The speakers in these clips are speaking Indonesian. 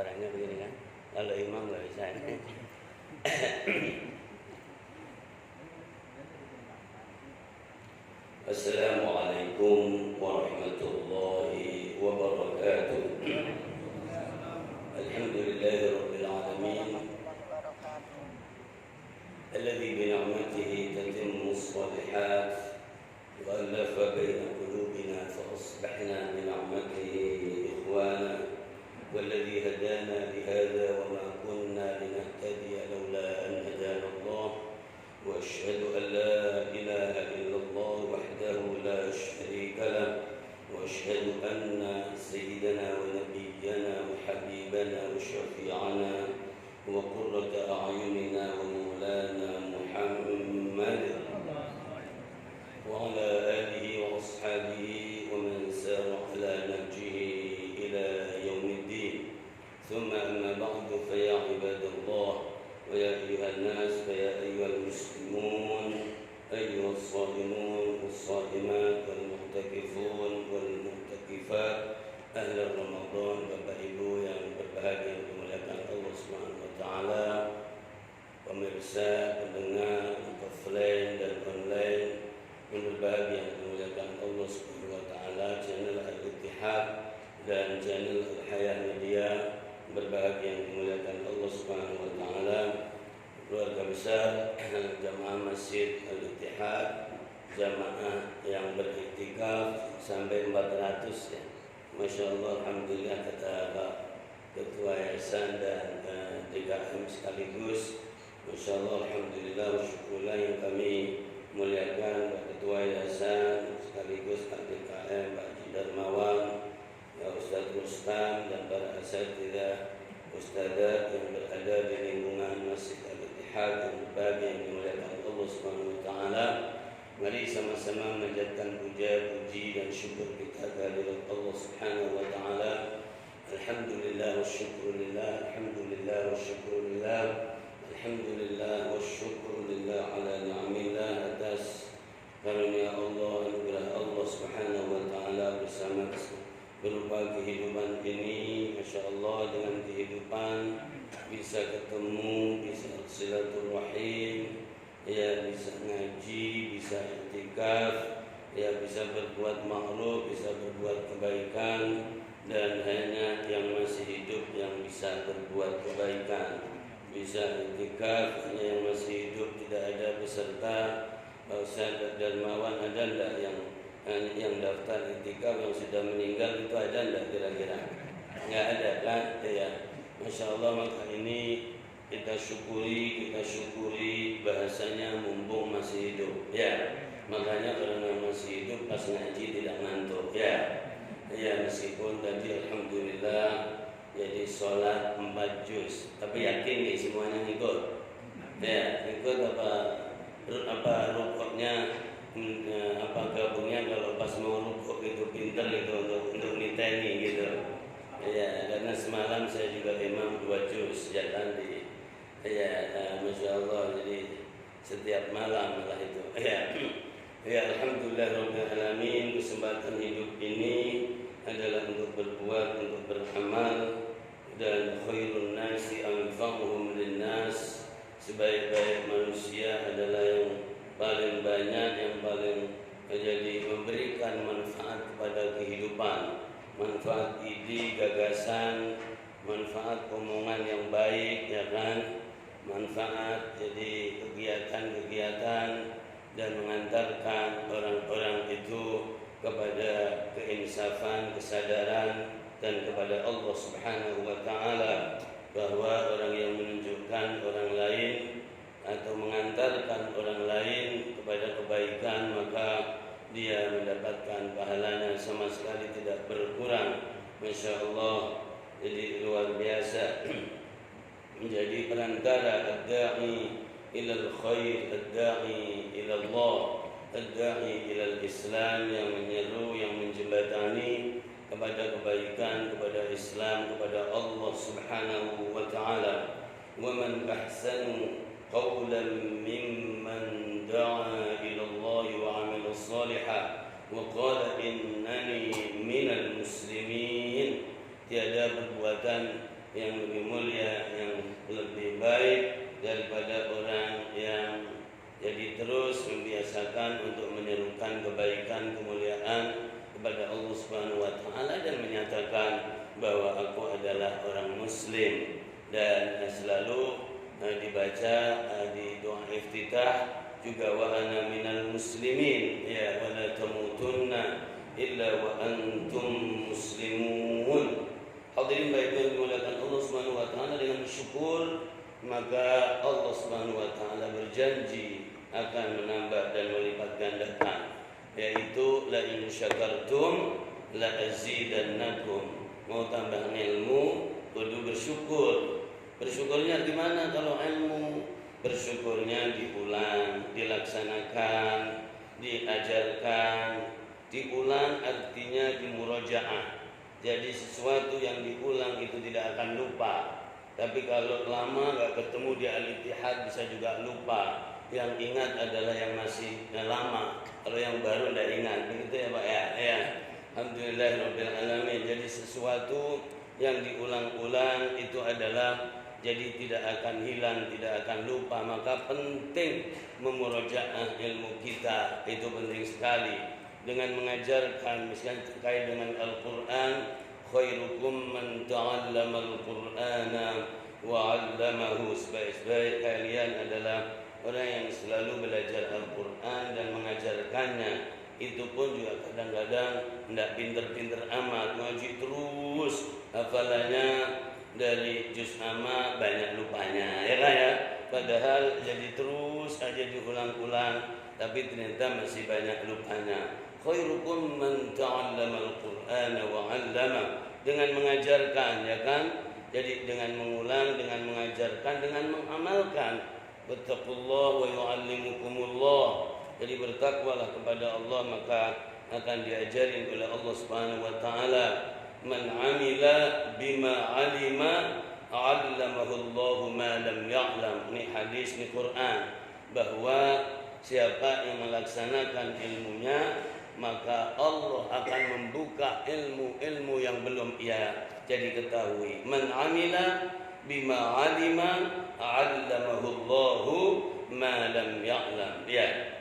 orangnya begini kan. Kalau imam nggak bisa. Assalamualaikum warahmatullahi wabarakatuh. Alhamdulillahirabbil alamin. Alladzi bi ni'matihi tatimmu shalihat wa alafa baina qulubina fa asbahna bi ni'matihi ikhwana. والذي هدانا لهذا وما كنا لنهتدي لولا أن هدانا الله وأشهد أن لا إله إلا الله وحده لا شريك له وأشهد أن سيدنا ونبينا وحبيبنا وشفيعنا وقرة أعيننا ومولانا محمد وعلى آله وأصحابه ومن سار على نهجه إلى يوم الدين ثم أما بعد فيا عباد الله ويا أيها الناس فيا أيها المسلمون أيها الصائمون والصائمات والمعتكفون والمعتكفات أهل رمضان Bapak Ibu yang berbahagia yang dimuliakan Allah Subhanahu wa taala, pemirsa, pendengar offline dan online yang berbahagia yang dimuliakan Allah Subhanahu wa taala, channel Al-Ittihad dan channel Al-Hayah Media berbahagia yang dimuliakan Allah Subhanahu wa taala, keluarga besar jamaah Masjid Al-Ittihad, jamaah yang beriktikaf sampai 400 ya. Masya Allah, alhamdulillah kata Pak Ketua Yayasan dan DKM sekaligus. Masya Allah, alhamdulillah wa syukurlah yang kami muliakan Pak Ketua Yayasan sekaligus Pak DKM, Pak Haji Darmawan, ya Ustaz Rustam dan para asatidzah ustadzat yang berada di lingkungan Masjid Al-Ittihad yang berbahagia yang dimuliakan Allah Subhanahu wa taala. Mari sama-sama menjadikan puja-puji dan syukur kita kehadirat Allah Subhanahu wa taala. Alhamdulillah wa syukurillah, alhamdulillah wa syukurillah, alhamdulillah wa syukurillah ala ni'amillah atas karunia Allah, anugerah Allah Subhanahu wa taala bersama berupa kehidupan ini. Masya Allah, dengan kehidupan bisa ketemu, bisa silaturahim, ya bisa ngaji, bisa i'tikaf, ya bisa berbuat ma'ruf, bisa berbuat kebaikan, dan hanya yang masih hidup yang bisa berbuat kebaikan. Bisa i'tikaf, hanya yang masih hidup, tidak ada peserta. Pak Ustaz Darmawan ada enggak yang daftar i'tikaf yang sudah meninggal itu ada enggak kira-kira? Enggak ada kan? Ya. Masya Allah, maka ini kita syukuri bahasanya mumpung masih hidup ya. Makanya orang yang masih hidup pas ngaji tidak ngantuk ya. Ya, meskipun tadi alhamdulillah jadi sholat 4 juz, tapi yakin nih semuanya ikut ya. Ikut apa rukuknya, apa gabungnya kalau pas mau rukuk itu pinter itu untuk niteni gitu ya. Karena semalam saya juga imam 2 juz sejak tadi ya. Masya Allah, jadi setiap malam lah itu ya. Ya alhamdulillah rabbil alamin. Kesempatan hidup ini adalah untuk berbuat, untuk beramal, dan khairun nasi anfa'uhum linnas. Sebaik-baik manusia adalah yang paling banyak, yang paling jadi memberikan manfaat kepada kehidupan, manfaat ide, gagasan, manfaat omongan yang baik ya kan, manfaat jadi kegiatan-kegiatan dan mengantarkan orang-orang itu kepada keinsafan, kesadaran, dan kepada Allah Subhanahu wa taala, bahwa orang yang menunjukkan orang lain atau mengantarkan orang lain kepada kebaikan, maka dia mendapatkan pahalanya sama sekali tidak berkurang. Masya Allah, jadi luar biasa. Menjadi perantara ad-da'i ilal khair, ad-da'i ilallah, ad-da'i ilal Islam, yang menyeru, yang menjembatani kepada kebaikan, kepada Islam, kepada Allah Subhanahu wa taala. Wa man ahsanu qawlan mimman da'a ila Allah wa 'amila shalihan wa qala innani minal muslimin. Tiada perbuatan yang lebih mulia, yang lebih baik daripada orang yang jadi terus membiasakan untuk menyerukan kebaikan, kemuliaan kepada Allah Subhanahu wa taala dan menyatakan bahwa aku adalah orang muslim. Dan selalu dibaca di doa iftitah juga wa ana minal muslimin ya wa la tamutunna illa wa antum muslimun. Hadirin baik yang dimuliakan Allah Subhanahu wa taala, dengan syukur maka Allah Subhanahu wa taala berjanji akan menambah dan melipat gandakan, yaitu la in syakartum la azidannakum. Mau tambah ilmu kudu bersyukur. Bersyukurnya gimana kalau ilmu? Bersyukurnya diulang, dilaksanakan, diajarkan. Diulang artinya dimurojaah. Jadi sesuatu yang diulang itu tidak akan lupa. Tapi kalau lama gak ketemu di al-ittihad bisa juga lupa. Yang ingat adalah yang masih lama. Kalau yang baru tidak ingat. Begitu ya Pak ya. Ya. Alhamdulillahirabbil alamin. Jadi sesuatu yang diulang-ulang itu adalah jadi tidak akan hilang, tidak akan lupa. Maka penting memurojaah ilmu kita, itu penting sekali. Dengan mengajarkan, misalnya terkait dengan Al-Quran, khairukum man ta'allama al-Qur'ana wa 'allamahu. Sebaik-baik kalian adalah orang yang selalu belajar Al-Quran dan mengajarkannya. Itu pun juga kadang-kadang tidak pinter-pinter amat, ngaji terus, hafalannya dari juz amma banyak lupanya, ya kan ya. Padahal jadi terus aja diulang-ulang, tapi ternyata masih banyak lupanya. Khairukum man ta'allama al-Qur'ana wa 'allama, dengan mengajarkan, ya kan. Jadi dengan mengulang, dengan mengajarkan, dengan mengamalkan. Wattaqullah wa yu'allimukumullah. Jadi bertakwalah kepada Allah, maka akan diajarin oleh Allah Subhanahu wa taala. Man 'amila bima 'alima 'allamahu Allahu ma lam ya'lam. Ini hadis, ini Quran, bahwa siapa yang melaksanakan ilmunya maka Allah akan membuka ilmu-ilmu yang belum ia jadi ketahui. Man 'amila bima 'alima 'allamahu Allahu ma lam ya'lam. Ya.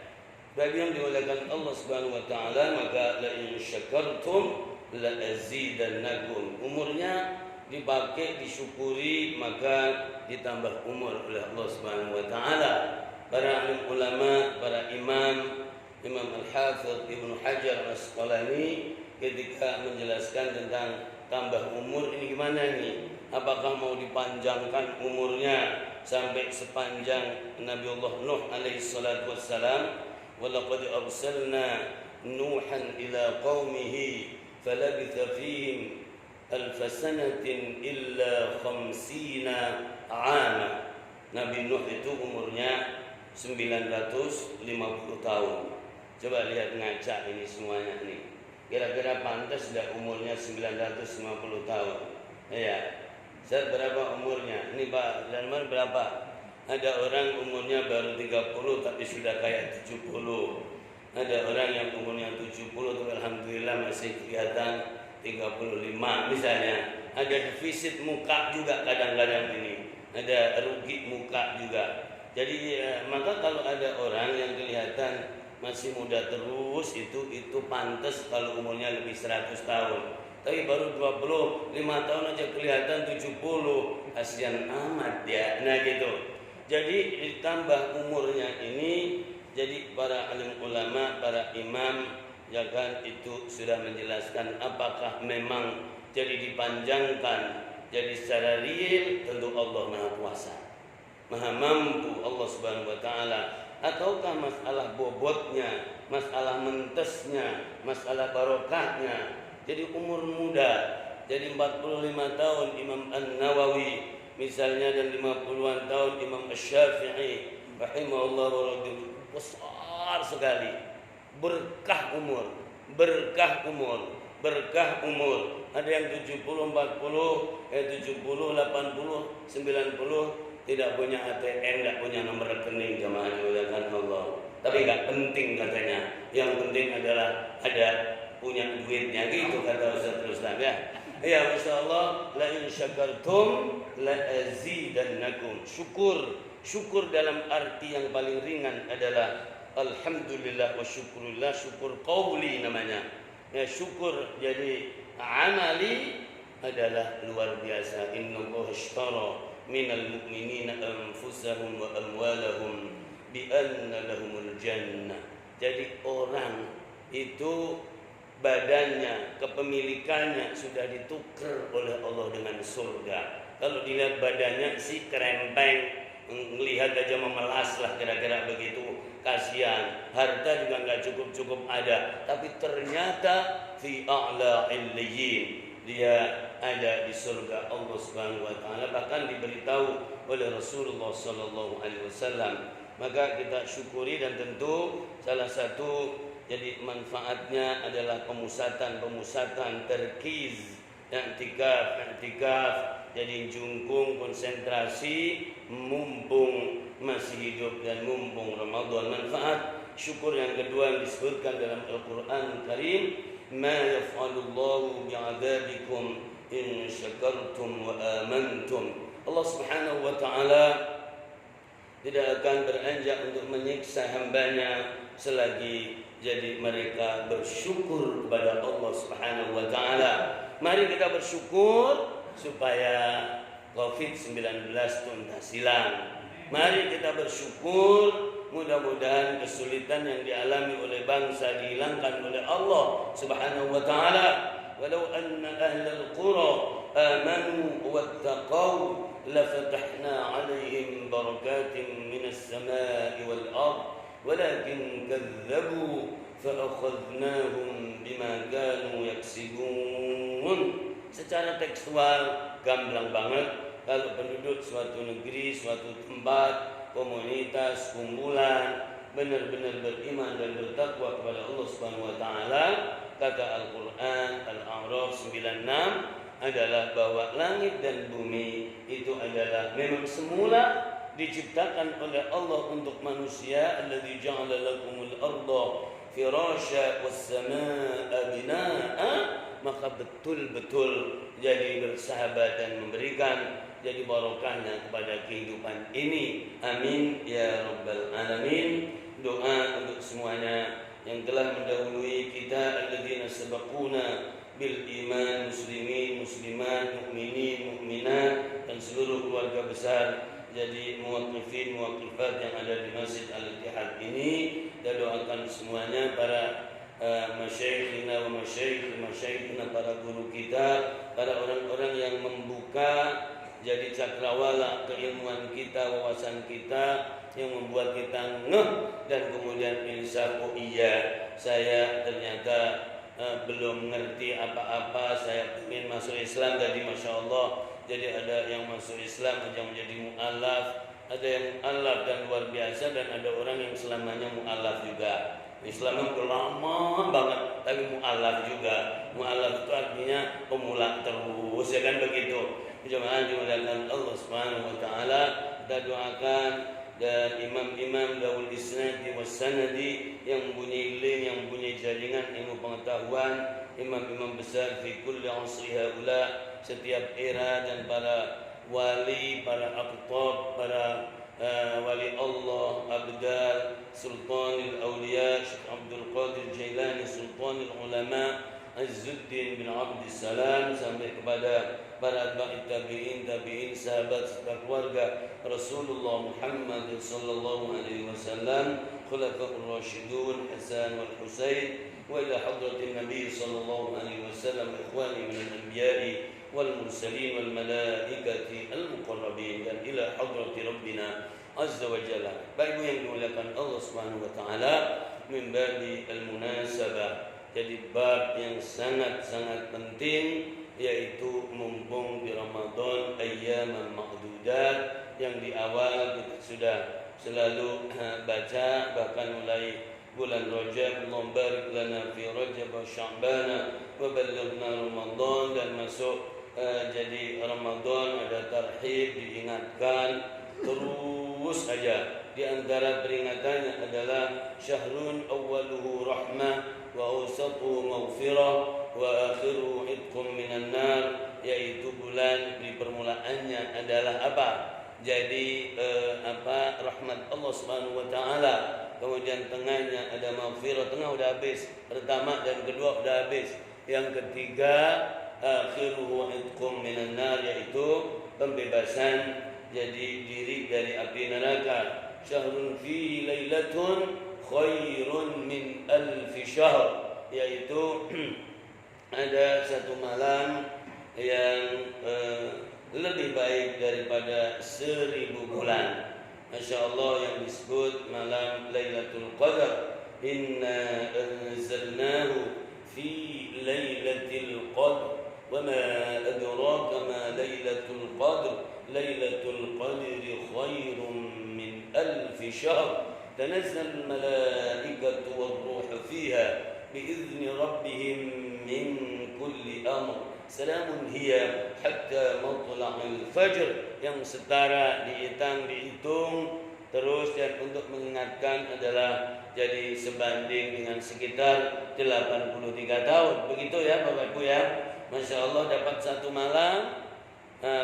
Bagi yang dimuliakan Allah Subhanahu wa taala, maka la in syakartum la azidannakum. Umurnya dipakai, disyukuri, maka ditambah umur oleh Allah Subhanahu wa taala. Para alim ulama, para imam Al-Hafidh Ibnu Hajar Al-Asqalani ketika menjelaskan tentang tambah umur ini gimana nih? Apakah mau dipanjangkan umurnya sampai sepanjang Nabiullah Nuh alaihi salatu wassalam? Walaqad arsalna Nuhan ila qaumihi falabitha fihim alf sanatin illa 50 'ama. Nabi Nuh itu umurnya 950 tahun. Coba lihat ngacak ini semuanya nih. Kira-kira pantas tidak umurnya 950 tahun? Ya. Ustaz berapa umurnya? Ini Pak Darman berapa? Ada orang umurnya baru 30 tapi sudah kayak 70. Ada orang yang umurnya 70 tapi alhamdulillah masih kelihatan 35 misalnya. Ada defisit muka juga kadang-kadang ini. Ada rugi muka juga. Jadi maka kalau ada orang yang kelihatan masih muda terus, itu pantas kalau umurnya lebih 100 tahun. Tapi baru 25 tahun aja kelihatan 70. Kasihan amat ya. Nah gitu. Jadi ditambah umurnya ini, jadi para alim ulama, para imam, ya kan, itu sudah menjelaskan apakah memang jadi dipanjangkan. Jadi secara real tentu Allah Maha Kuasa, Maha Mampu Allah Subhanahu wa taala. Ataukah masalah bobotnya, masalah mentesnya, masalah barokahnya. Jadi umur muda, jadi 45 tahun Imam An-Nawawi misalnya, dan 50-an tahun Imam Asy-Syafi'i rahimahullah radhiyallahu, besar sekali. Berkah umur, berkah umur, berkah umur. Ada yang 70, 40, 70, 80, 90 tidak punya ATM, tidak punya nomor rekening, jamaah dimuliakan Allah. Tapi enggak penting katanya. Yang penting adalah ada punya duitnya, gitu kata Ustaz Rustam ya. Ya, insyaallah la in syakartum la azidannakum. Syukur dalam arti yang paling ringan adalah alhamdulillah wa syukurillah, syukur qauli namanya. Ya, syukur jadi amali adalah luar biasa. Innallaha ashtara minal mu'minina anfusahum wa amwalahum bi anna lahumul jannah. Jadi orang itu badannya, kepemilikannya sudah ditukar oleh Allah dengan surga. Kalau dilihat badannya sih kerempeng, melihat aja memelas lah kira-kira begitu, kasihan. Harta juga nggak cukup ada, tapi ternyata fi a'la illiyin, dia ada di surga Allah Subhanahu wa taala, bahkan diberitahu oleh Rasulullah sallallahu alaihi wasallam. Maka kita syukuri, dan tentu salah satu jadi manfaatnya adalah pemusatan, terkiz, i'tikaf, jadi jungkung, konsentrasi, mumpung masih hidup dan mumpung Ramadan. Manfaat syukur yang kedua yang disebutkan dalam Al-Quran Karim, ma yaf'alullahu bi'adabikum in syakartum wa amantum. Allah Subhanahu wa taala tidak akan beranjak untuk menyiksa hambanya selagi jadi mereka bersyukur kepada Allah Subhanahu wa taala. Mari kita bersyukur supaya COVID-19 tuntas hilang. Mari kita bersyukur, mudah-mudahan kesulitan yang dialami oleh bangsa dihilangkan oleh Allah Subhanahu wa taala. Walau anna ahlal qura amanu wattaqau lafatahna 'alaihim barakatin minas samaa'i wal ardh walakin kadzdzabu fa'akhadnahum bima kanu yaksibun. Secara tekstual gamblang banget. Kalau penduduk suatu negeri, suatu tempat, komunitas, kumpulan benar-benar beriman dan bertakwa kepada Allah Subhanahu wa taala, kata Al-Qur'an Al-A'raf 96 adalah bahwa langit dan bumi itu adalah memang semula diciptakan oleh Allah untuk manusia. Alladzi ja'ala lakumul arda firasya was samaa'a binaa'a. Maka betul-betul jadi bersahabat dan memberikan jadi barokahnya kepada kehidupan ini. Amin ya rabbal alamin. Doa untuk semuanya yang telah mendahului kita, alladzina sabaquna bil iman, muslimin, muslimat, mukminin, mukminat, dan seluruh keluarga besar jadi muwaqifin, muwaqifat yang ada di Masjid Al-Ittihad ini. Kita doakan semuanya, para masyayikhina wa masyayikhina, para guru kita, para orang-orang yang membuka jadi cakrawala keilmuan kita, wawasan kita, yang membuat kita ngeh dan kemudian insaf, oh iya saya ternyata belum ngerti apa-apa, saya ingin masuk Islam. Jadi Masya Allah, jadi ada yang masuk Islam, ada yang menjadi mu'alaf, ada yang mu'alaf dan luar biasa, dan ada orang yang selamanya mu'alaf juga. Islam itu lama banget, tapi mu'alaf juga. Mu'alaf itu artinya pemula terus, ya kan begitu. Jemaah dimuliakan Allah Subhanahu wa taala, kita doakan dan imam-imam dawul isnadi was sanadi yang mempunyai link, yang mempunyai jaringan ilmu pengetahuan, imam-imam besar fi kulli asri haula, setiap era, dan para wali, para aqtab, para wali Allah, abdal, sultanul awliya, Syekh Abdul Qadir Jailani, sultanul ulama, Azzuddin bin Abdissalam, sampai kepada para tabi'in, sahabat serta keluarga Rasulullah Muhammad sallallahu alaihi wasallam, khulafaur rasyidun Hasan wal Husain, wa ila hadratin Nabi sallallahu alaihi wasallam, ikhwani min al-anbiya'i wal mursalin wal malaikati al muqarrabin, dan ila hadrati rabbina azza wa jalla. Baik yang dimuliakan Allah Subhanahu wa taala, min babi al-munasabah, jadi bab yang sangat-sangat penting, yaitu mumpung di Ramadan ayyaman ma'dudat, yang di awal kita sudah selalu baca, bahkan mulai bulan Rajab, Allahumma barik lana fi Rajab wa Sya'ban wa ballighna Ramadan, dan masuk jadi Ramadan ada tarhib, diingatkan terus aja. Di antara peringatannya adalah syahrun awwaluhu rahmah wa awsatuhu maghfirah wa akhiruhu idqum minan nar yaitu bulan di permulaannya adalah apa? Jadi rahmat Allah Subhanahu wa taala. Kemudian tengahnya ada maghfirah, tengah udah habis. Pertama dan kedua udah habis. Yang ketiga akhiruhu itqum minan nar, yaitu pembebasan jadi diri dari api neraka. Syahrun fihi lailatun khairun min alfi syahr, yaitu ada satu malam yang lebih baik daripada 1000 bulan. Masya Allah, yang disebut malam Lailatul Qadar. Inna anzalnahu fi Lailatul Qadr, wa ma adraka ma Lailatul Qadr. Lailatul Qadri khairum min alfi syahr. Tanazzalul malaikatu war-ruhu fiha biizni rabbihim min kulli amr. Salamun hiya hatta matla'il fajr, yang setara dihitung terus, dan untuk mengingatkan adalah jadi sebanding dengan sekitar 83 tahun. Begitu ya Bapak Ibu ya. Masya Allah, dapat satu malam,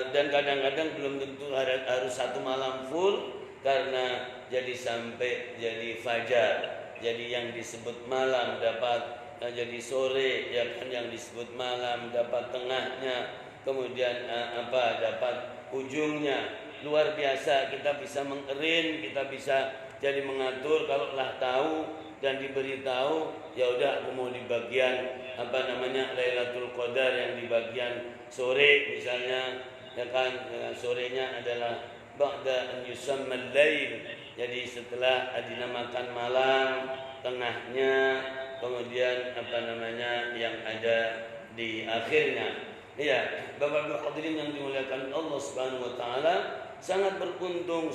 dan kadang-kadang belum tentu harus satu malam full, karena jadi sampai jadi fajar. Jadi yang disebut malam dapat jadi sore, ya kan, yang disebut malam dapat tengahnya, kemudian dapat ujungnya. Luar biasa, kita bisa mengerin, kita bisa jadi mengatur. Kalau lah tahu dan diberitahu, ya udah aku mau di bagian Lailatul Qadar yang di bagian sore misalnya, ya kan, sorenya adalah ba'da an yusammal lail. Jadi setelah dinamakan malam, tengahnya, kemudian yang ada di akhirnya. Ya, Bapak Ibu hadirin yang dimuliakan Allah Subhanahu wa taala, sangat beruntung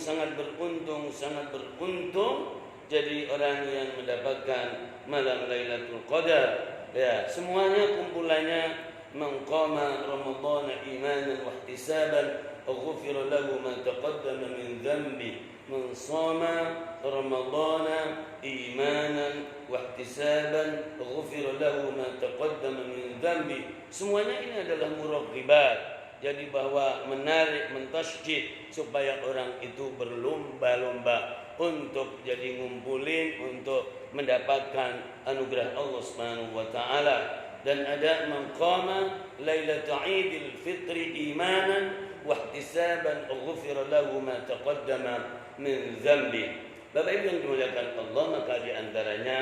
jadi orang yang mendapatkan malam Lailatul Qadar. Ya, semuanya kumpulannya maqama Ramadan imanan wa ihtisaban ghufira lahu ma taqaddama min dhanbi. Man shama Ramadana imanan wa ihtisaban ghufira lahu ma taqaddama min dhanbi. Semuanya ini adalah muraqibat. Jadi bahwa menarik, mentasydid supaya orang itu berlomba-lomba untuk jadi ngumpulin, untuk mendapatkan anugerah Allah Subhanahu wa taala. Dan ada maqama Lailatul Idul Fitri imanan wa ihtisaban ghufira lahu ma taqaddama min dzambi. Bapak Ibu yang dimuliakan Allah, maka di antaranya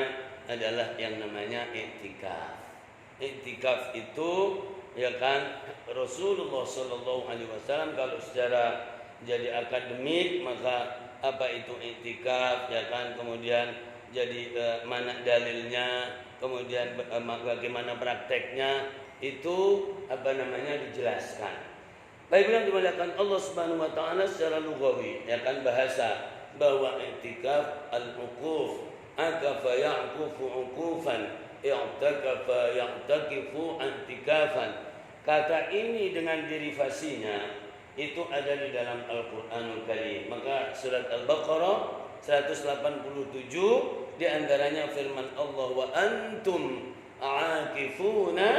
adalah yang namanya iktikaf. Iktikaf itu, ya kan, Rasulullah sallallahu alaihi wasallam kalau secara jadi akademik, maka apa itu iktikaf, ya kan, kemudian jadi mana dalilnya, kemudian bagaimana prakteknya, itu dijelaskan. Baik, yang dimuliakan Allah Subhanahu wa taala, secara lughawi, ya kan, bahasa, bahwa iktikaf al-uquf, akafa ya'kufu uqufan, i'takafa ya'takifu i'tikafan. Kata ini dengan derivasinya itu ada di dalam Al-Qur'anul Karim. Maka surat Al-Baqarah 187 di antaranya firman Allah, wa antum a'akifuna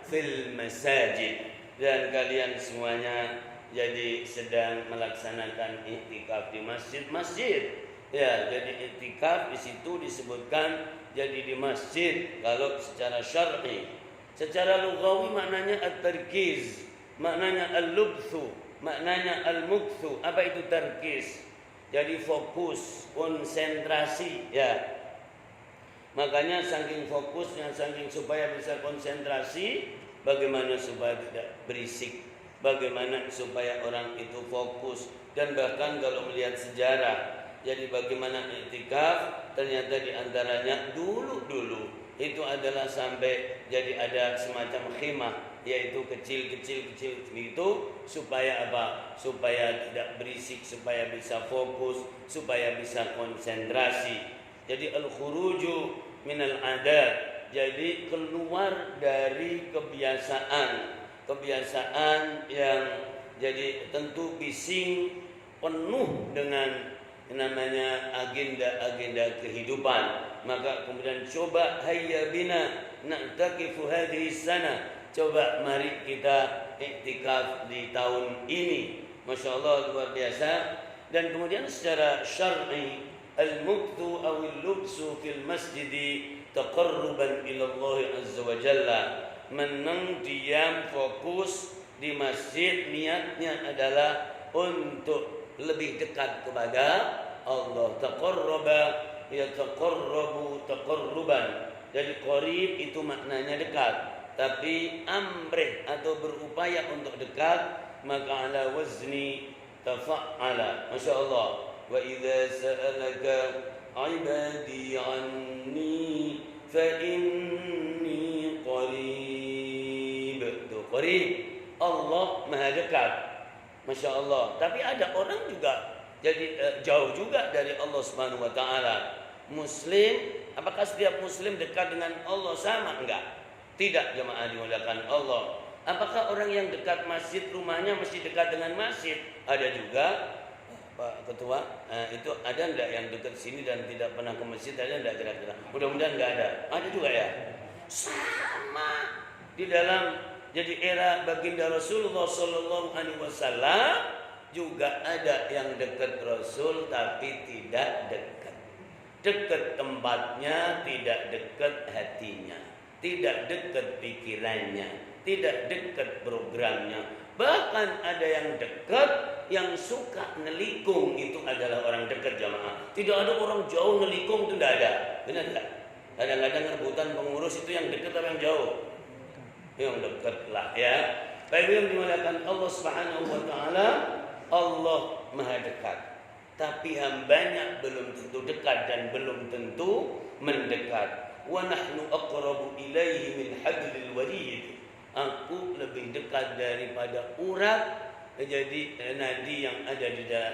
fil masajid, dan kalian semuanya jadi sedang melaksanakan iktikaf di masjid-masjid. Ya, jadi iktikaf di situ disebutkan jadi di masjid kalau secara syar'i. Secara lughawi maknanya at-tarkiz, maknanya al-lubthu, maknanya al-mukthu. Apa itu tarkiz? Jadi fokus, konsentrasi, ya. Makanya saking fokusnya, saking supaya bisa konsentrasi, bagaimana supaya tidak berisik, bagaimana supaya orang itu fokus. Dan bahkan kalau melihat sejarah, jadi bagaimana iktikaf, ternyata diantaranya dulu itu adalah sampai jadi ada semacam khimah, yaitu kecil itu supaya apa? Supaya tidak berisik, supaya bisa fokus, supaya bisa konsentrasi. Jadi al-khuruju minal adat, jadi keluar dari kebiasaan yang jadi tentu bising, penuh dengan namanya agenda kehidupan. Maka kemudian coba hayya bina na'takifu hadhihi sana, coba mari kita iktikaf di tahun ini. Masya Allah, luar biasa. Dan kemudian secara syar'i, al-muktu awil lubsu fil masjidi taqarruban ila Allah azza wa jalla. Menang diam fokus di masjid, niatnya adalah untuk lebih dekat kepada Allah. Taqarraba yataqarrabu taqarruban. Jadi qarib itu maknanya dekat, tapi amrih atau berupaya untuk dekat maka ala wazni tafa'ala. Masya Allah. Wa idza sa'alaka ibadi anni fa inni qarib. Tuh, qarib. Allah maha dekat. Masya Allah. Tapi ada orang juga jadi jauh juga dari Allah Subhanahu wa taala. Muslim, apakah setiap muslim dekat dengan Allah sama? Enggak. Tidak, jemaah dimuliakan Allah. Apakah orang yang dekat masjid, rumahnya mesti dekat dengan masjid? Ada juga, Pak Ketua, itu ada enggak yang dekat sini dan tidak pernah ke masjid? Ada enggak kira-kira? Mudah-mudahan enggak ada. Ada juga ya? Sama. Di dalam jadi era baginda Rasulullah sallallahu alaihi wasallam juga ada yang dekat Rasul tapi tidak dekat. Dekat tempatnya, tidak dekat hatinya, tidak dekat pikirannya, tidak dekat programnya. Bahkan ada yang dekat, yang suka nelikung, itu adalah orang dekat, jamaah. Tidak ada orang jauh nelikung, itu tidak ada. Benar tidak? Kadang-kadang rebutan pengurus itu yang dekat atau yang jauh? Yang dekat lah ya. Baik yang dimuliakan Allah Subhanahu wa taala, Allah Maha dekat. Tapi hambanya belum tentu dekat dan belum tentu mendekat. Wa nahnu aqrabu ilaihi min hablil warid. Aku lebih dekat daripada urat jadi nadi yang ada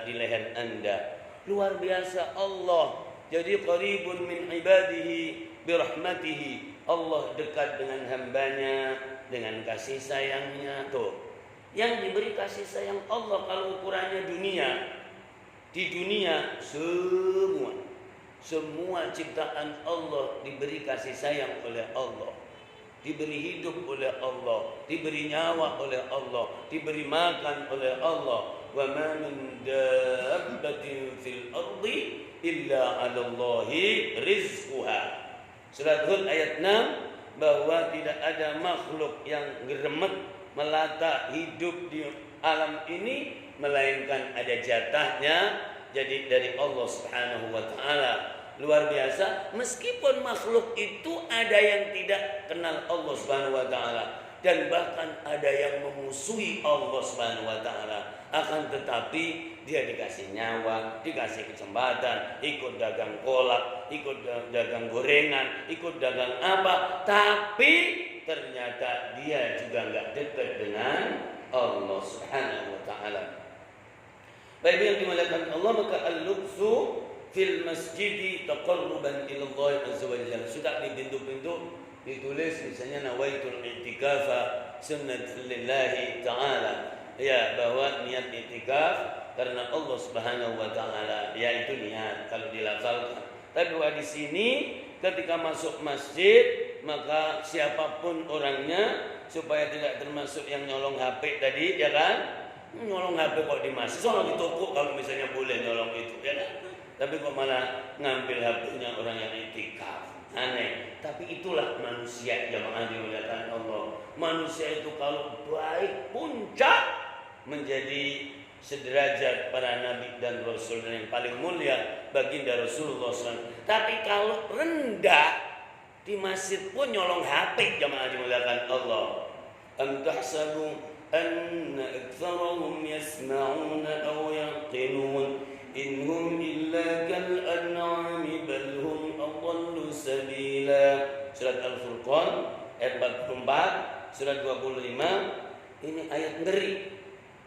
di leher Anda. Luar biasa Allah. Jadi qaribun min ibadihi birahmatihi. Allah dekat dengan hambanya dengan kasih sayangnya. Tuh, yang diberi kasih sayang Allah kalau ukurannya dunia. Di dunia semua ciptaan Allah diberi kasih sayang oleh Allah, diberi hidup oleh Allah, diberi nyawa oleh Allah, diberi makan oleh Allah. Wa ma min dabbatin fil ardi illa 'ala Allahi rizquha. Surat Hud ayat 6, bahwa tidak ada makhluk yang geremet melata hidup di alam ini melainkan ada jatahnya, jadi dari Allah Subhanahu wa taala. Luar biasa, meskipun makhluk itu ada yang tidak kenal Allah Subhanahu wa taala dan bahkan ada yang memusuhi Allah Subhanahu wa taala, akan tetapi dia dikasih nyawa, dikasih kesempatan, ikut dagang kolak, ikut dagang gorengan, ikut dagang apa, tapi ternyata dia juga enggak dekat dengan Allah Subhanahu wa taala. Baik yang dimuliakan Allah, maka al-lubsu fil masjidi taqarruban ila Allah azza wa jalla. Sudah di pintu-pintu ditulis misalnya nawaitul i'tikafa sunnatan lillahi ta'ala. Ya, bahwa niat i'tikaf karena Allah Subhanahu wa taala, yaitu niat kalau dilafalkan. Tapi di sini ketika masuk masjid maka siapapun orangnya supaya tidak termasuk yang nyolong HP tadi, ya kan? Nyolong HP kok di masjid, soalnya di toko kalau misalnya boleh nyolong itu, ya kan? Tapi kok malah ngambil HP-nya orang yang i'tikaf, aneh. Tapi itulah manusia, jamaah dimuliakan Allah. Manusia itu kalau baik puncak menjadi sederajat para nabi dan rasul, dan yang paling mulia baginda Rasulullah SAW. Tapi kalau rendah di masjid pun nyolong HP, jamaah dimuliakan Allah. Am tahsabu anna aktsarahum yasma'una aw yaqilun inhum illa kal an'ami bal hum adallu sabila. Surat Al-Furqan ayat 44, surat 25. Ini ayat ngeri.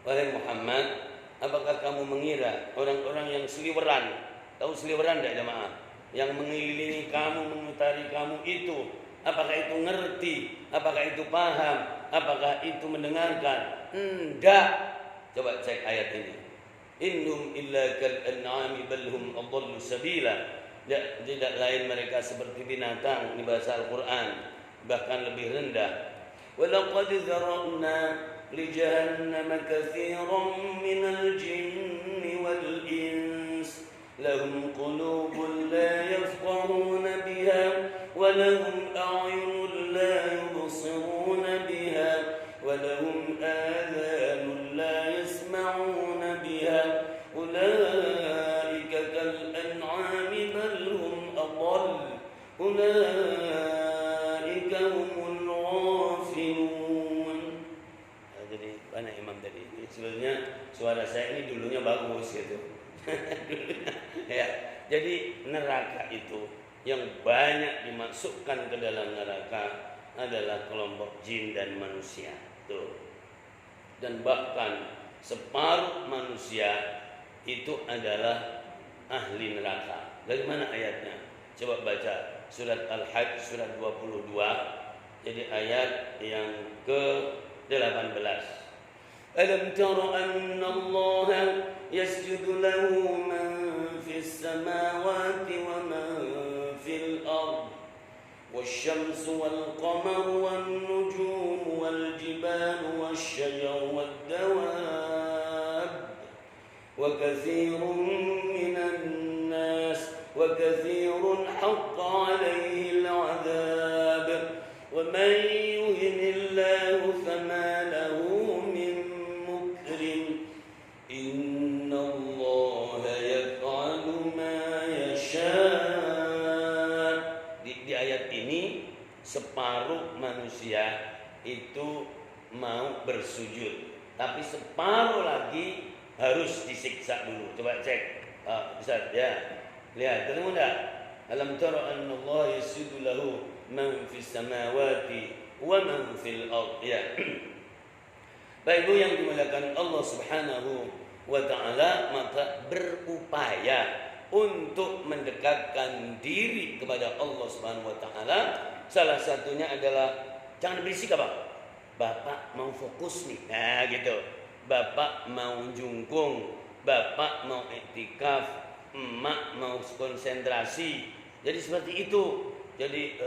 Wahai Muhammad, apakah kamu mengira orang-orang yang seliweran, tahu seliweran enggak jamaah? Yang mengelilingi kamu, mengitari kamu itu, apakah itu ngerti? Apakah itu paham? Apakah itu mendengarkan? Enggak. Coba cek ayat ini. Innum illa kal an'ami bal hum adallu sabila. Tidak lain mereka seperti binatang di bahasa Al-Qur'an, bahkan lebih rendah. Wa laqad zara'na لجهنم كثيرا من الجن والإنس لهم قلوب لا يفقهون بها ولهم أعين لا يبصرون بها ولهم آذان لا يسمعون بها أولئك كالأنعام بل هم أضل أولئك هم الغافلون. Jadi mana imam tadi? Sebenarnya suara saya ini dulunya bagus gitu. Ya, jadi neraka itu yang banyak dimasukkan ke dalam neraka adalah kelompok jin dan manusia. Tuh. Dan bahkan separuh manusia itu adalah ahli neraka. Dari mana ayatnya? Coba baca surat Al-Hajj surat 22. Jadi ayat yang ke-18. Alam tara anna Allah yasjudu lahu man fis samawati wa man fil ard والشمس والقمر والنجوم والجبال والشجر والدواب وكثير من الناس وكثير حق عليه العذاب ومن يهن الله فما له من مكرم إن الله يفعل ما يشاء. Di ayat ini separuh manusia itu mau bersujud, tapi separuh lagi harus disiksa dulu. Coba cek, Ustaz ya, lihat ketemu enggak? Alam tara anna Allah yasjudu lahu man fis samawati wa man fil ard. Ya. Baik Ibu yang dimuliakan Allah Subhanahu wa taala, maka berupaya untuk mendekatkan diri kepada Allah Subhanahu wa taala. Salah satunya adalah jangan berisik apa? Bapak mau fokus nih. Nah, gitu. Bapak mau jungkung, bapak mau iktikaf, emak mau konsentrasi. Jadi seperti itu. Jadi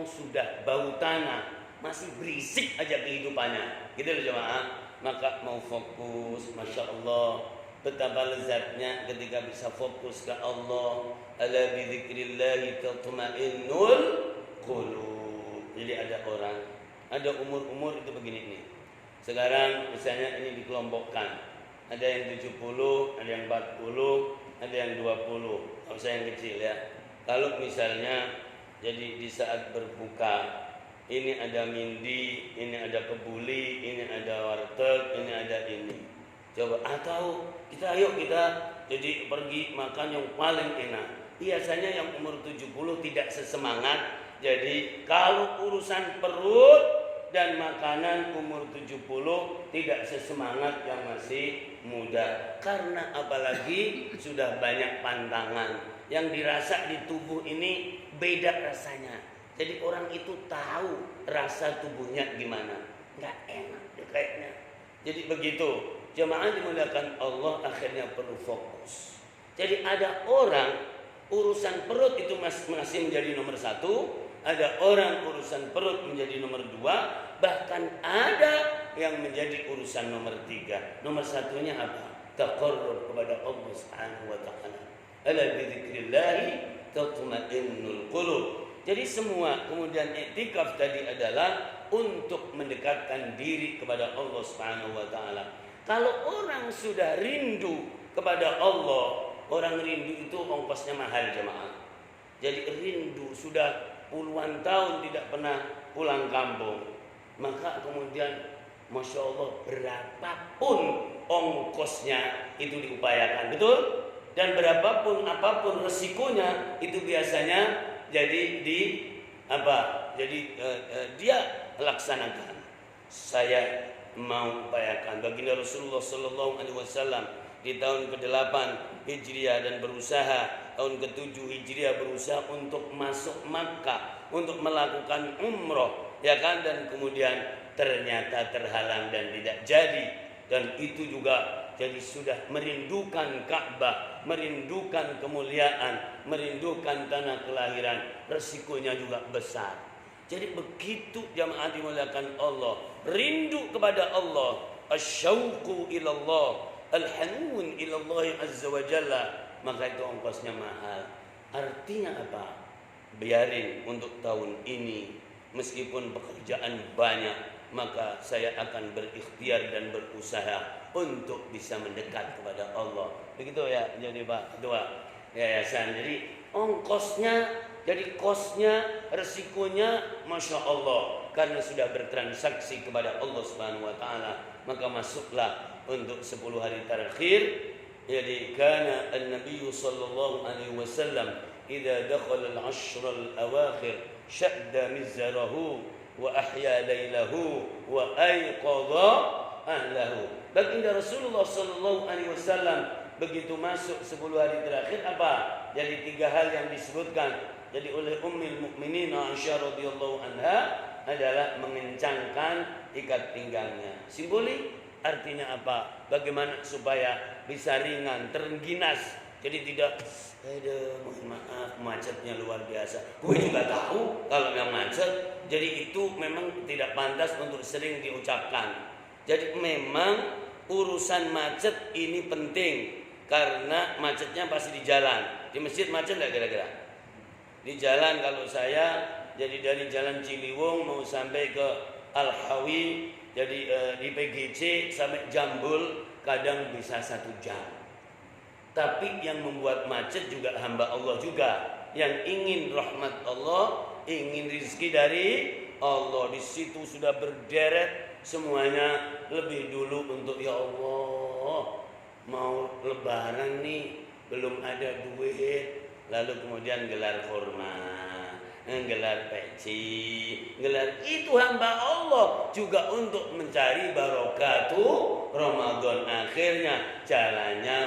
sudah bau tanah, masih berisik aja kehidupannya. Gitu loh jemaah. Maka mau fokus, Masya Allah. Betapa lezatnya ketika bisa fokus ke Allah. Ala bidzikrillahi tatma'innul qulub. Jadi ada orang, ada umur-umur itu begini nih. Sekarang misalnya ini dikelompokkan. Ada yang 70, ada yang 40, ada yang 20. Kalau saya yang kecil ya. Kalau misalnya jadi di saat berbuka, ini ada mindi, ini ada kebuli, ini ada warteg, ini ada ini. Coba atau kita jadi pergi makan yang paling enak. Biasanya yang umur 70 tidak sesemangat. Jadi kalau urusan perut dan makanan umur 70 tidak sesemangat yang masih muda. Karena apalagi sudah banyak pantangan yang dirasa di tubuh ini beda rasanya. Jadi orang itu tahu rasa tubuhnya gimana. Nggak enak deh kayaknya. Jadi begitu. Jemaah dimuliakan Allah, akhirnya perlu fokus. Jadi ada orang urusan perut itu masih menjadi nomor 1, ada orang urusan perut menjadi nomor 2, bahkan ada yang menjadi urusan nomor 3. Nomor 1-nya apa? Taqarrub kepada Allah Subhanahu wa taala. Ala bidzikrillahi tatma'innul qulub. Jadi semua kemudian iktikaf tadi adalah untuk mendekatkan diri kepada Allah Subhanahu wa taala. Kalau orang sudah rindu kepada Allah, orang rindu itu ongkosnya mahal jemaah. Jadi rindu sudah puluhan tahun tidak pernah pulang kampung, maka kemudian Masya Allah berapapun ongkosnya itu diupayakan, betul? Dan berapapun apapun resikonya itu biasanya jadi dia laksanakan. Saya mau upayakan. Baginda Rasulullah sallallahu alaihi wasallam di tahun ke-8 Hijriah dan berusaha tahun ke-7 Hijriah berusaha untuk masuk Makkah untuk melakukan umroh, ya kan, dan kemudian ternyata terhalang dan tidak jadi. Dan itu juga jadi sudah merindukan Ka'bah, merindukan kemuliaan, merindukan tanah kelahiran, resikonya juga besar. Jadi begitu jamaah dimuliakan Allah, rindu kepada Allah, asyauqu ilallah, alhanun ilallah azza wa jalla, maka itu ongkosnya mahal. Artinya apa? Biarin untuk tahun ini, meskipun pekerjaan banyak, maka saya akan berikhtiar dan berusaha untuk bisa mendekat kepada Allah. Begitu ya, jadi Pak Ketua Yayasan. Jadi ongkosnya, jadi kosnya, resikonya, masya Allah, karena sudah bertransaksi kepada Allah Subhanahu Wa Taala, maka masuklah untuk 10 hari terakhir. Jadi kana an-nabiy sallallahu alaihi wasallam idza dakhala al-ashr al-awakhir shadda mizrahu wa ahya lailahu wa ayqadha ahlahu. Baginda Rasulullah sallallahu alaihi wasallam begitu masuk 10 hari terakhir apa? Jadi 3 hal yang disebutkan jadi oleh Ummul Mukminin Aisyah radhiyallahu anha adalah mengencangkan ikat pinggangnya. Simbolik artinya apa? Bagaimana supaya bisa ringan, terengginas. Jadi tidak, mohon maaf, macetnya luar biasa. Gue juga tahu kalau yang macet. Jadi itu memang tidak pantas untuk sering diucapkan. Jadi memang urusan macet ini penting karena macetnya pasti di jalan. Di masjid macet nggak kira-kira? Di jalan kalau saya jadi dari Jalan Ciliwung mau sampai ke Al-Hawi, jadi di PGC sampai Jambul kadang bisa 1 jam. Tapi yang membuat macet juga hamba Allah juga, yang ingin rahmat Allah, ingin rizki dari Allah. Di situ sudah berderet semuanya lebih dulu untuk ya Allah, mau lebaran nih belum ada duit, lalu kemudian gelar kurma, gelar peci, gelar itu hamba Allah juga untuk mencari barokatuh Ramadan. Akhirnya jalannya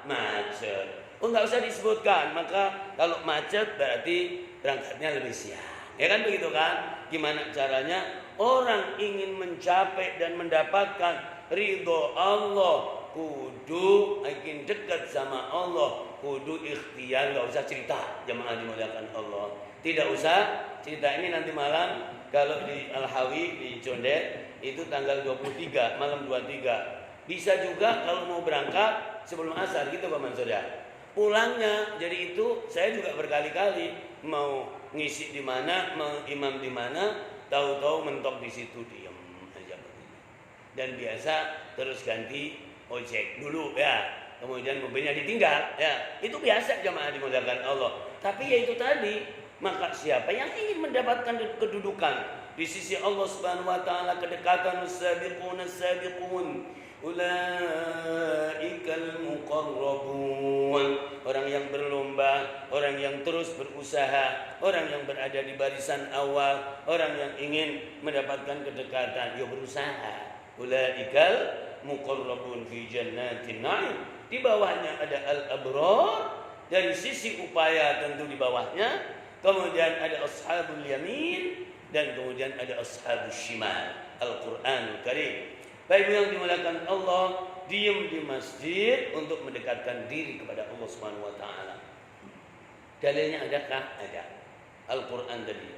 macet. Oh, nggak usah disebutkan. Maka kalau macet berarti berangkatnya lebih siang. Ya kan begitu kan? Gimana caranya? Orang ingin mencapai dan mendapatkan ridho Allah, kudu ingin dekat sama Allah, kudu ikhtiar. Nggak usah cerita, jemaah dimuliakan Allah. Tidak usah cerita. Ini nanti malam kalau di Al-Hawi di Condet itu tanggal 23 malam 23. Bisa juga kalau mau berangkat sebelum asar gitu Pak Mansur ya. Pulangnya jadi itu saya juga berkali-kali mau ngisi di mana, mau imam di mana, tahu-tahu mentok di situ diam aja begini. Dan biasa terus ganti ojek dulu ya. Kemudian mobilnya ditinggal ya. Itu biasa jemaah dimuliakan Allah. Tapi ya itu tadi, maka siapa yang ingin mendapatkan kedudukan di sisi Allah Subhanahu wa taala, kedekatan as-sabiqun ulaikal muqarrabun, orang yang berlomba, orang yang terus berusaha, orang yang berada di barisan awal, orang yang ingin mendapatkan kedekatan, ya berusaha. Ulaikal muqarrabun fi jannatin na'im. Di bawahnya ada al-abrar, dari sisi upaya tentu di bawahnya. Kemudian ada ashabul yamin dan kemudian ada ashabus shimal. Al-Qur'anul Karim. Baik yang dimuliakan Allah, diam di masjid untuk mendekatkan diri kepada Allah Subhanahu wa taala. Dalilnya adakah? Ada. Al-Qur'an tadi.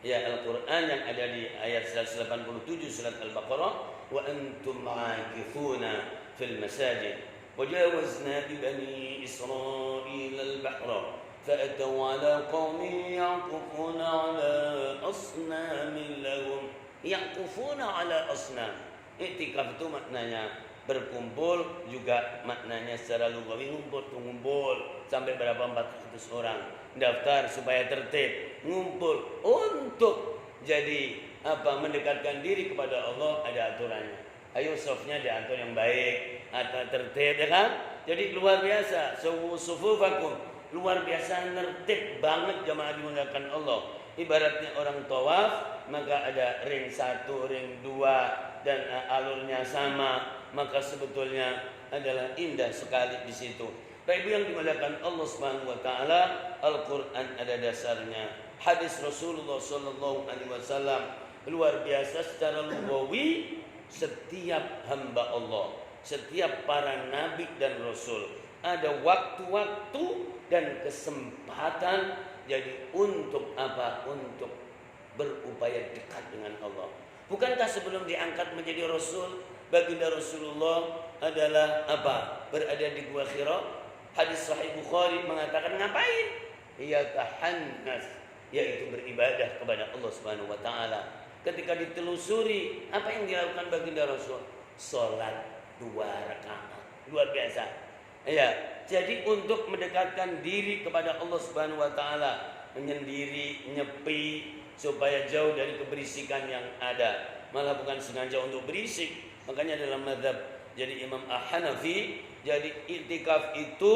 Ya, Al-Qur'an yang ada di ayat 187 surat Al-Baqarah, wa antum aakifuna fil masajid. Wajawazna bi bani Israil al-bahra فأتوا على قوم يعكفون على أصنام لهم يعكفون على أصنام. I'tikaf itu maknanya berkumpul, juga maknanya secara lugawi ngumpul sampai berapa 400 orang, daftar supaya tertib, ngumpul untuk jadi apa, mendekatkan diri kepada Allah. Ada aturannya. Ayo softnya diatur yang baik, atau tertib ya kan. Jadi luar biasa, sufufakum, luar biasa nertib banget jamaah dimuliakan Allah. Ibaratnya orang tawaf, maka ada ring 1, ring 2 dan alurnya sama, maka sebetulnya adalah indah sekali di situ. Baik yang dimuliakan Allah Subhanahu wa taala, Al-Qur'an ada dasarnya. Hadis Rasulullah sallallahu alaihi wasallam luar biasa secara lugawi. Setiap hamba Allah, setiap para nabi dan rasul ada waktu-waktu dan kesempatan jadi untuk apa? Untuk berupaya dekat dengan Allah. Bukankah sebelum diangkat menjadi Rasul, baginda Rasulullah adalah apa? Berada di Gua Hira. Hadis Sahih Bukhari mengatakan ngapain? Yatahannas, yaitu beribadah kepada Allah Subhanahu wa taala. Ketika ditelusuri apa yang dilakukan baginda Rasul, salat 2 rakaat. Luar biasa. Ya, jadi untuk mendekatkan diri kepada Allah Subhanahu wa taala, menyendiri, nyepi supaya jauh dari keberisikan yang ada. Malah bukan sengaja untuk berisik. Makanya dalam mazhab jadi Imam Hanafi, jadi iktikaf itu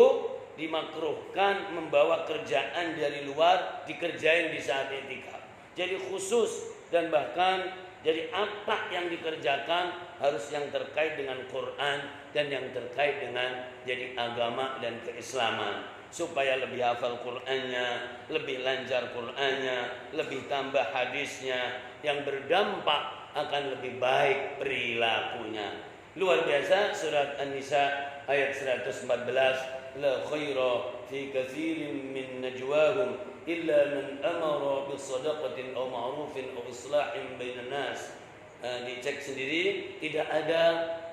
dimakruhkan membawa kerjaan dari luar dikerjain di saat iktikaf. Jadi khusus dan bahkan jadi apa yang dikerjakan harus yang terkait dengan Quran dan yang terkait dengan jadi agama dan keislaman, supaya lebih hafal Qur'annya, lebih lancar Qur'annya, lebih tambah hadisnya, yang berdampak akan lebih baik perilakunya. Luar biasa. Surat An-Nisa ayat 114, la khaira fi katsirin min najwahum illa man amara bisadaqatin aw ma'rufin aw islahin bainan nas. Dicek sendiri, tidak ada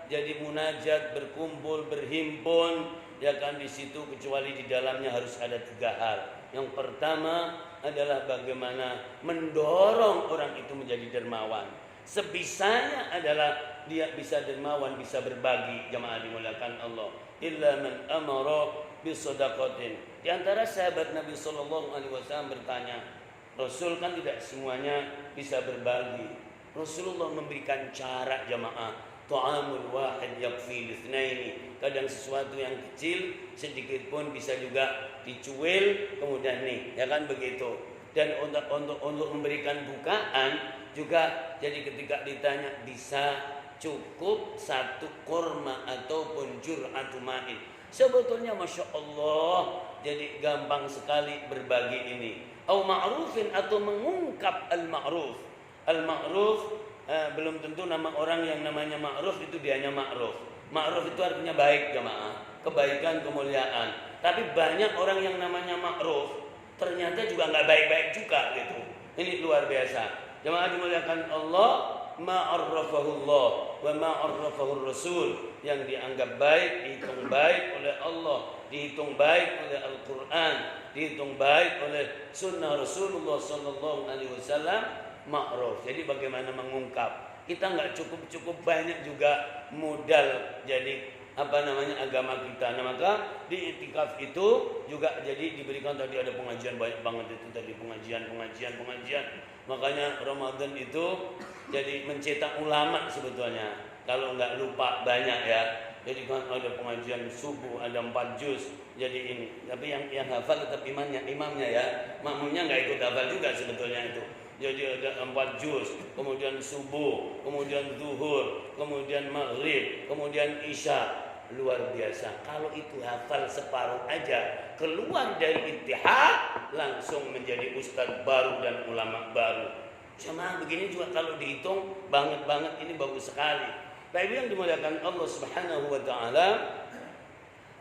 jadi munajat, berkumpul, berhimpun ya kan di situ kecuali di dalamnya harus ada 3 hal. Yang pertama adalah bagaimana mendorong orang itu menjadi dermawan. Sebisanya adalah dia bisa dermawan, bisa berbagi. Jamaah dimuliakan Allah. Illa man amara bisadaqatin. Di antara sahabat Nabi sallallahu alaihi wasallam bertanya, Rasul kan tidak semuanya bisa berbagi. Rasulullah memberikan cara jamaah. Ta'amul wahid yakfi litsnaini. Kadang sesuatu yang kecil sedikit pun bisa juga dicuil kemudian nih, ya kan begitu. Dan untuk memberikan bukaan juga, jadi ketika ditanya bisa cukup 1 kurma ataupun jur'atu ma'in. Sebetulnya Masya Allah, jadi gampang sekali berbagi ini. Au ma'rufin, atau mengungkap al-ma'ruf. Al-ma'ruf belum tentu nama orang yang namanya ma'ruf itu dianya ma'ruf. Ma'ruf itu artinya baik jamaah, kebaikan, kemuliaan. Tapi banyak orang yang namanya ma'ruf ternyata juga nggak baik-baik juga gitu. Ini luar biasa. Jamaah dimuliakan Allah, ma'arrafahullah wa ma'arrafahur Rasul, yang dianggap baik dihitung baik oleh Allah, dihitung baik oleh Al-Quran, dihitung baik oleh Sunnah Rasulullah Sallallahu Alaihi Wasallam, ma'ruf. Jadi bagaimana mengungkap? Kita nggak cukup banyak juga modal jadi agama kita. Nah, maka di iktikaf itu juga jadi diberikan, tadi ada pengajian banyak banget itu tadi, pengajian. Makanya Ramadan itu jadi mencetak ulama sebetulnya. Kalau nggak lupa banyak ya. Jadi kan ada pengajian subuh, ada 4 juz. Jadi ini. Tapi yang hafal tetap imamnya ya. Makmumnya nggak ikut hafal juga sebetulnya itu. Jadi ada 4 juz, kemudian subuh, kemudian zuhur, kemudian maghrib, kemudian isya. Luar biasa. Kalau itu hafal separuh aja, keluar dari ittihad langsung menjadi ustadz baru dan ulama baru. Jamaah begini juga kalau dihitung banget ini bagus sekali. Tapi yang dimuliakan Allah Subhanahu wa taala,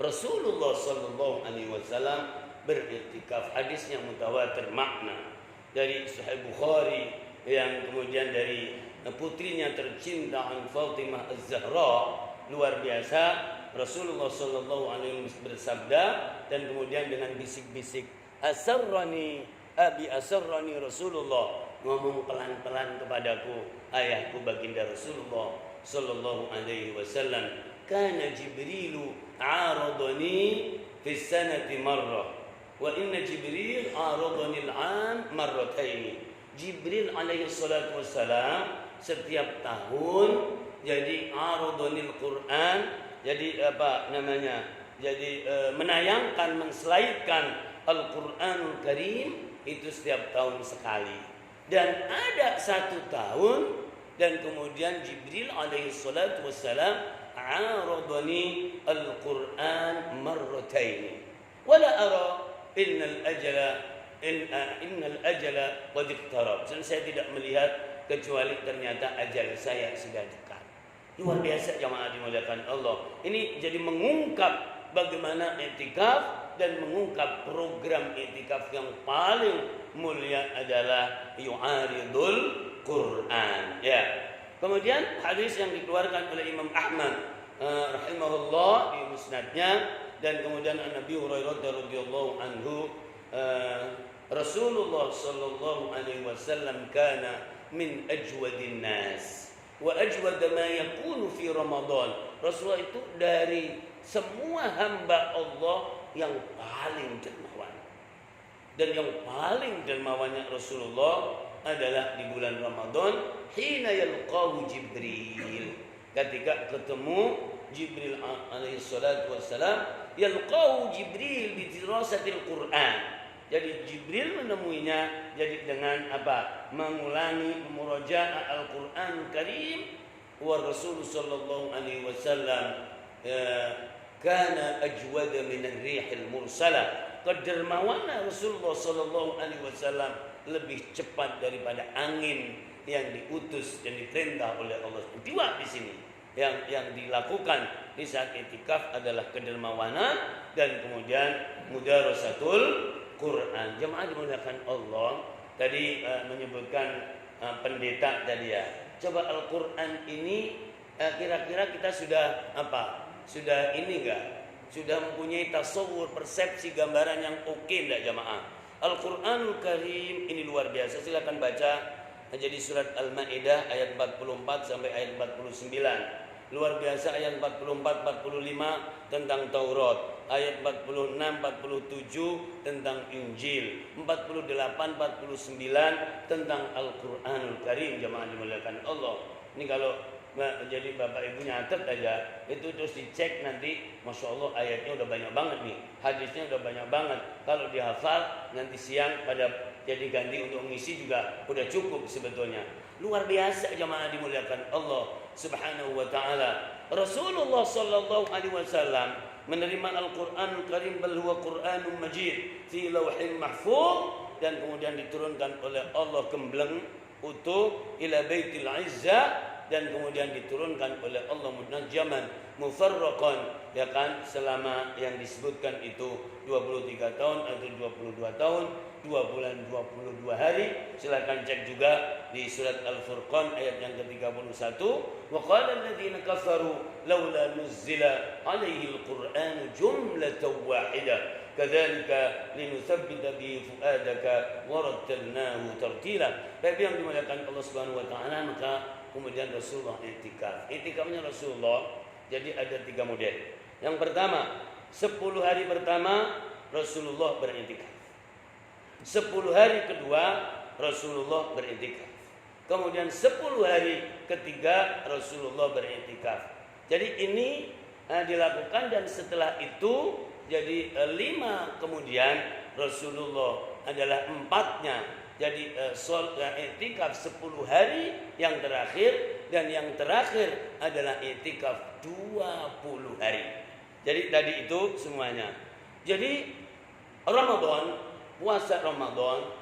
Rasulullah sallallahu alaihi wasallam beriktikaf. Hadisnya mutawatir makna. Dari Sahih Bukhari, yang kemudian dari putrinya tercinta Fatimah Az-Zahra. Luar biasa. Rasulullah sallallahu alaihi wasallam bersabda, dan kemudian dengan bisik-bisik, asarrani Rasulullah, ngomong pelan-pelan kepadaku ayahku baginda Rasulullah sallallahu alaihi wasallam, kana Jibrilu aradani fi sanati marrah wa inna Jibril aradani al-'am marrataini. Jibril alaihi salatu wassalam setiap tahun jadi aradani al-Quran, jadi menayangkan, menslaidkan Al-Quranul Karim itu setiap tahun sekali. Dan ada 1 tahun dan kemudian Jibril alaihi salatu wassalam aradani Al-Quran marrataini. Wala ara innal ajala qad iqtarab. Saya tidak melihat kecuali ternyata ajal saya sudah dekat. Luar biasa jamaah dimuliakan Allah. Ini jadi mengungkap bagaimana i'tikaf dan mengungkap program i'tikaf yang paling mulia adalah yu'aridul Quran. Ya. Kemudian hadis yang dikeluarkan oleh Imam Ahmad rahimahullah di musnadnya, dan kemudian Nabi Hurairah radhiyallahu anhu, Rasulullah sallallahu alaihi wasallam kana min ajwadin nas wa ajwad ma yakunu fi Ramadan. Rasulullah itu dari semua hamba Allah yang paling dermawan. Dan yang paling dermawannya Rasulullah adalah di bulan Ramadan, hina yalqahu Jibril. Ketika ketemu Jibril alaihi salatu wassalam, yalqahu Jibril bi dirasatil Quran. Jadi Jibril menemuinya jadi dengan apa? Mengulangi murajaah Al-Qur'an Karim. Wa Rasul sallallahu alaihi wasallam kana ajwada min ar-rihil mursalah. Kedermawanan Rasulullah sallallahu alaihi wasallam lebih cepat daripada angin yang diutus dan diperintah oleh Allah. Dua di sini yang dilakukan di saat i'tikaf adalah kedermawanan dan kemudian mudarasatul Quran. Jemaah dimuliakan Allah, tadi menyebutkan pendeta tadi ya. Coba Al-Quran ini kira-kira kita sudah apa? Sudah ini enggak? Sudah mempunyai tasawur, persepsi, gambaran yang oke enggak jemaah? Al-Quranul Karim ini luar biasa. Silakan baca. Jadi surat Al-Maidah ayat 44 sampai ayat 49. Luar biasa ayat 44 45 tentang Taurat, ayat 46 47 tentang Injil, 48 49 tentang Al-Qur'anul Karim. Jemaah dimuliakan Allah. Ini kalau jadi bapak ibu nyatet aja, itu terus dicek nanti, masya Allah ayatnya udah banyak banget nih, hadisnya udah banyak banget. Kalau dihafal nanti siang pada jadi ganti untuk mengisi juga udah cukup sebetulnya. Luar biasa jemaah dimuliakan Allah Subhanahu wa taala. Rasulullah sallallahu alaihi wasallam menerima Al-Qur'anul Karim, bal huwa Qur'anun Majid fi Lauhil Mahfuz, dan kemudian diturunkan oleh Allah gembleng utuh ila Baitul Izzah, dan kemudian diturunkan oleh Allah munajjaman mufarraqan, ya kan, selama yang disebutkan itu 23 tahun atau 22 tahun, 2 bulan 22 hari. Silakan cek juga di surat Al-Furqan ayat yang ke-31. Wa qala alladziina kafaru laula nuzila 'alaihi al-Qur'anu jumlatan wahidah kadzalika linutsabbita bi fuadaka wa rattalnahu tartila. Bagi yang dimuliakan Allah Subhanahu wa taala, maka kemudian Rasulullah i'tikaf. I'tikafnya Rasulullah jadi ada 3 model. Yang pertama, 10 hari pertama Rasulullah beriktikaf. 10 hari kedua Rasulullah beriktikaf. Kemudian 10 hari ketiga Rasulullah beriktikaf. Jadi ini dilakukan, dan setelah itu jadi 5 kemudian Rasulullah adalah 4-nya. Jadi i'tikaf 10 hari yang terakhir, dan yang terakhir adalah i'tikaf 20 hari. Jadi tadi itu semuanya. Jadi Ramadan, puasa Ramadan,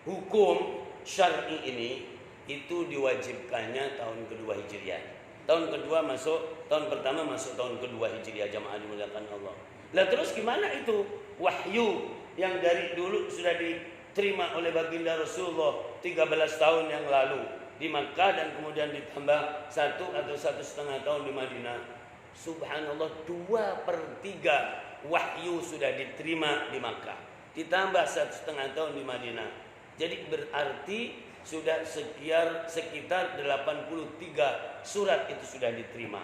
hukum syar'i ini itu diwajibkannya tahun kedua Hijriah. Tahun kedua masuk, tahun pertama masuk tahun kedua Hijriah, jamaah dimuliakan Allah. Lah terus gimana itu wahyu yang dari dulu sudah diterima oleh baginda Rasulullah 13 tahun yang lalu di Makkah, dan kemudian ditambah 1 atau 1,5 tahun di Madinah. Subhanallah, 2/3 wahyu sudah diterima di Makkah, ditambah 1,5 tahun di Madinah. Jadi berarti sudah sekitar 83 surat itu sudah diterima.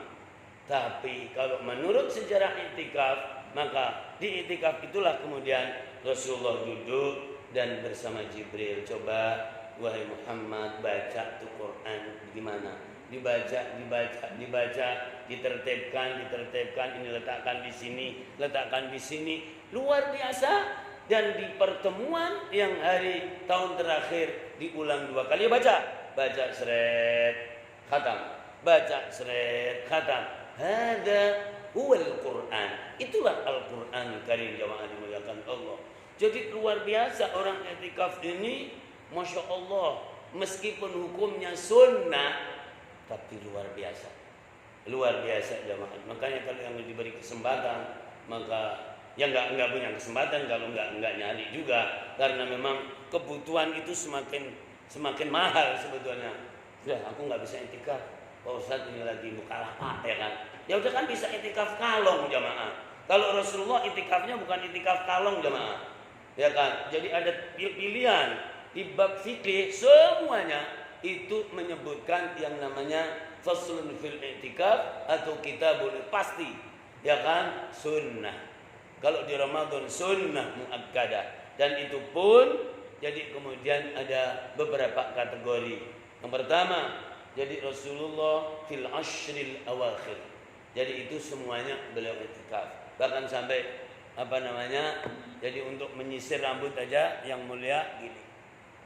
Tapi kalau menurut sejarah i'tikaf, maka di i'tikaf itulah kemudian Rasulullah duduk dan bersama Jibril, coba wahai Muhammad baca tuh Quran gimana? Dibaca, ditertibkan, ini letakkan di sini, letakkan di sini. Luar biasa. Dan di pertemuan yang hari tahun terakhir diulang 2 kali, baca seret, khatam, baca seret, khatam. Hada huwal Quran. Itulah Al-Quran Karim, jamaah dimuliakan Allah. Jadi luar biasa orang i'tikaf ini, masya Allah, meskipun hukumnya sunnah, tapi luar biasa jamaah. Makanya kalau yang diberi kesempatan maka ya nggak punya kesempatan kalau nggak nyari juga, karena memang kebutuhan itu semakin mahal sebetulnya. Ya aku nggak bisa itikaf, Pak Ustadz ini lagi mukalafa ya kan. Ya udah kan bisa itikaf kalong jamaah. Kalau Rasulullah itikafnya bukan itikaf kalong jamaah, ya kan. Jadi ada pilihan di bab fikih semuanya itu menyebutkan yang namanya faslun fil i'tikaf atau kitabul pasti, ya kan, sunnah. Kalau di Ramadan sunnah muakkadah, dan itu pun jadi kemudian ada beberapa kategori. Yang pertama, jadi Rasulullah fil ashril awakhir. Jadi itu semuanya beliau i'tikaf. Bahkan sampai jadi untuk menyisir rambut aja yang mulia gini.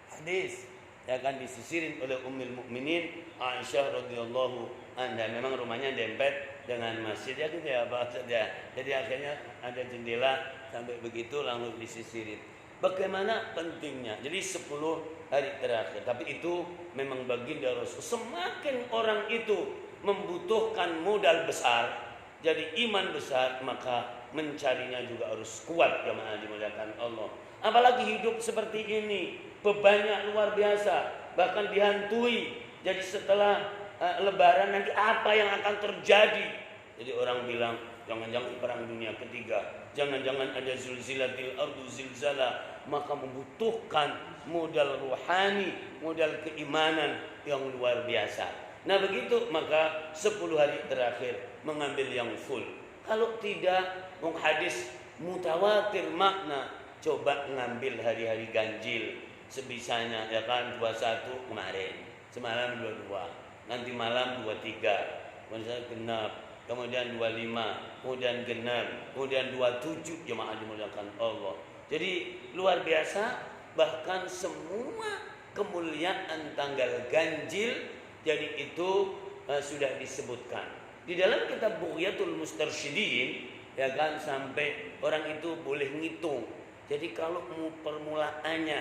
Hadis akan disisirin oleh Ummul Mukminin Aisyah radhiyallahu anha. Memang rumahnya dempet dengan masjid ya gitu ya Pak Ustaz ya. Jadi akhirnya ada jendela sampai begitu langsung disisirin. Bagaimana pentingnya? Jadi 10 hari terakhir. Tapi itu memang baginda Rasul. Semakin orang itu membutuhkan modal besar, jadi iman besar, maka mencarinya juga harus kuat jemaah dimuliakan Allah. Apalagi hidup seperti ini, bebannya luar biasa, bahkan dihantui. Jadi setelah lebaran nanti apa yang akan terjadi? Jadi orang bilang jangan-jangan perang dunia ketiga, jangan-jangan ada zulzilatil ardu zilzala, maka membutuhkan modal rohani, modal keimanan yang luar biasa. Nah begitu, maka 10 hari terakhir mengambil yang full. Kalau tidak, hadis mutawatir makna, coba ngambil hari-hari ganjil sebisanya, ya kan. 21 kemarin, semalam 22, nanti malam 23, kemudian genap, kemudian 25, kemudian genap, kemudian 27 jemaah dimuliakan Allah. Jadi luar biasa, bahkan semua kemuliaan tanggal ganjil jadi itu sudah disebutkan di dalam kitab Bughyatul Mustarsyidin, ya kan, sampai orang itu boleh ngitung. Jadi kalau permulaannya,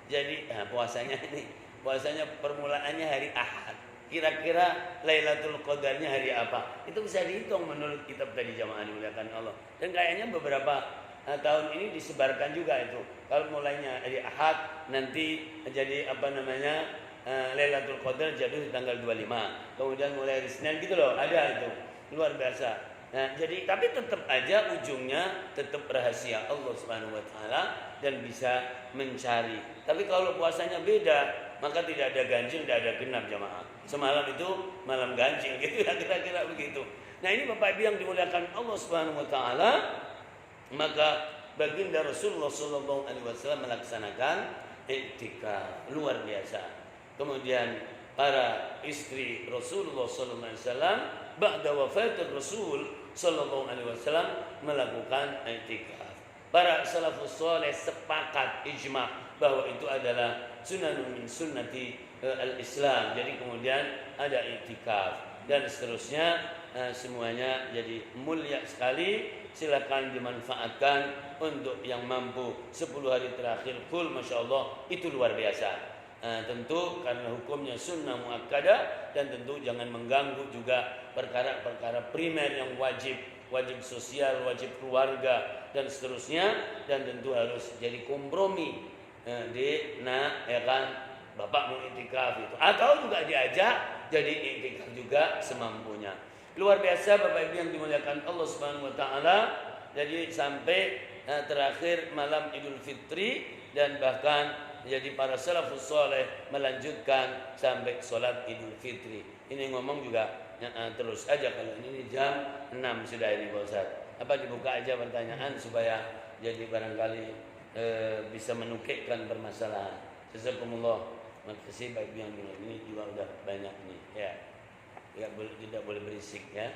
jadi puasanya permulaannya hari Ahad, kira-kira Lailatul Qadarnya hari apa? Itu bisa dihitung menurut kitab tadi jamaah dimuliakan Allah. Dan kayaknya beberapa tahun ini disebarkan juga itu. Kalau mulainya hari Ahad, nanti jadi Lailatul Qadar jatuh di tanggal 25. Kemudian mulai hari Senin gitu loh, ada itu. Luar biasa. Nah, jadi tapi tetap aja ujungnya tetap rahasia Allah Subhanahu wa taala dan bisa mencari. Tapi kalau puasanya beda, maka tidak ada ganjil, tidak ada genap jamaah. Semalam itu malam ganjil gitu ya, kira-kira begitu. Nah, ini Bapak Ibu yang dimuliakan Allah Subhanahu wa taala, maka baginda Rasulullah sallallahu alaihi wasallam melaksanakan i'tikaf luar biasa. Kemudian para istri Rasulullah sallallahu alaihi wasallam ba'da wafatir Rasul sallallahu alaihi wasallam melakukan i'tikaf. Para salafus saleh sepakat ijma bahwa itu adalah sunnah min sunnati al-Islam. Jadi kemudian ada i'tikaf dan seterusnya, semuanya jadi mulia sekali. Silakan dimanfaatkan untuk yang mampu 10 hari terakhir full, masya Allah, itu luar biasa. Tentu karena hukumnya sunnah muakkadah, dan tentu jangan mengganggu juga perkara-perkara primer yang wajib sosial, wajib keluarga dan seterusnya, dan tentu harus jadi kompromi ya kan, bapak mau iktikaf itu, atau juga diajak jadi iktikaf juga semampunya. Luar biasa Bapak Ibu yang dimuliakan Allah Subhanahu wa taala. Jadi sampai terakhir malam Idul Fitri, dan bahkan jadi para salafus saleh melanjutkan sampai sholat Idul Fitri. Ini ngomong juga terus aja, kalau ini jam 6 sudah ini Pak Ustaz. Apa dibuka aja pertanyaan supaya jadi barangkali bisa menukikkan permasalahan. Jazakumullah. Makasih Bapak Ibu yang ini juga udah banyak nih ya. Tidak boleh berisik ya.